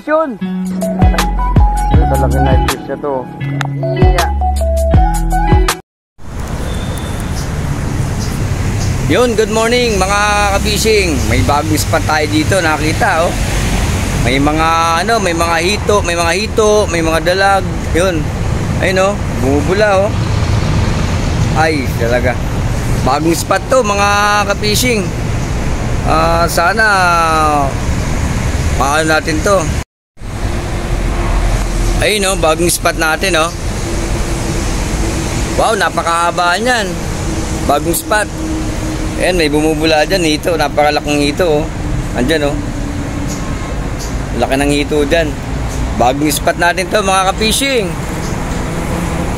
yun. Ay, talagang night fish na to. Yeah. Yun, good morning mga ka-fishing. May bagong spot tayo dito, nakita oh. May mga ano, may mga hito, may mga dalag. Yun. Ayun oh, bumubula oh. Ay, talaga. Bagong spot to mga ka-fishing. Sana paano natin to. Ayun oh, bagong spot natin oh. Wow, napakahaba niyan. Bagong spot. Ayan, may bumubula dyan, hito, napakalaking hito oh. Andyan oh. Laki ng hito dyan. Bagong spot natin to mga ka-fishing.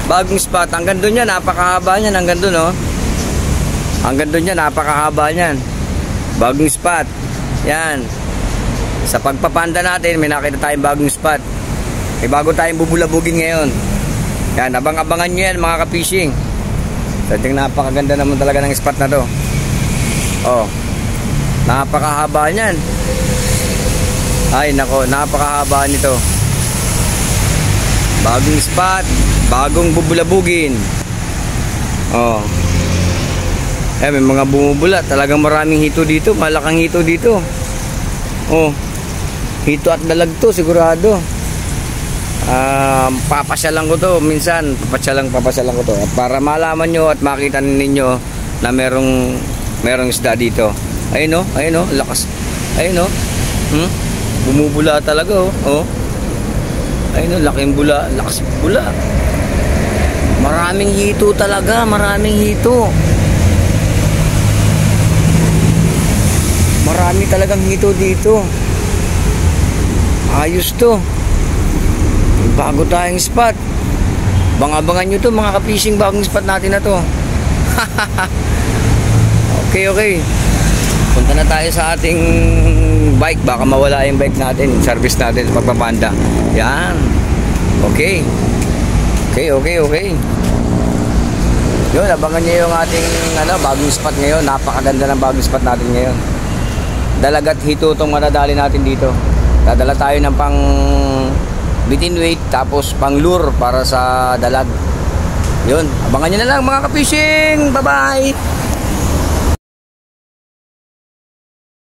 Bagong spot, hanggang doon yan, napakahaba niyan, hanggang doon oh. Hanggang doon yan, napakahaba niyan. Bagong spot. Yan. Sa pagpapanda natin, may nakita tayong bagong spot. May bago tayong bubulabugin ngayon. Yan, abang-abangan nyo yan mga ka-fishing. Sadyang napakaganda naman talaga ng spot na to. Oh, napakahaba niyan. Ay nako, napakahaba nito. Bagong spot, bagong bubulabugin. Oh, may mga bumubula. Talagang maraming hito dito, malakang hito dito. Oh, hito at dalag to sigurado. Papasyalan ko to minsan, papasyalan ko to at para malaman nyo at makita ninyo na merong isda dito. Ayun oh, lakas. Ayun oh. Bumubula talaga oh. Oh. Ayun oh, laking bula, lakas bula. Maraming hito talaga, maraming hito. Marami talagang hito dito. Ayos to. Bago tayong spot. Bang-abangan nyo to mga ka-fishing, bagong spot natin na to. Okay. Punta na tayo sa ating bike. Baka mawala yung bike natin. Service natin sa pagpapanda. Yan. Okay. Yun, abangan nyo yung ating bagong spot ngayon. Napakaganda ng bagong spot natin ngayon. Dalagat hito itong madadali natin dito. Dadala tayo ng pang bitin weight tapos pang lure para sa dalag. Yun, abangan nyo na lang mga ka-fishing. Bye bye.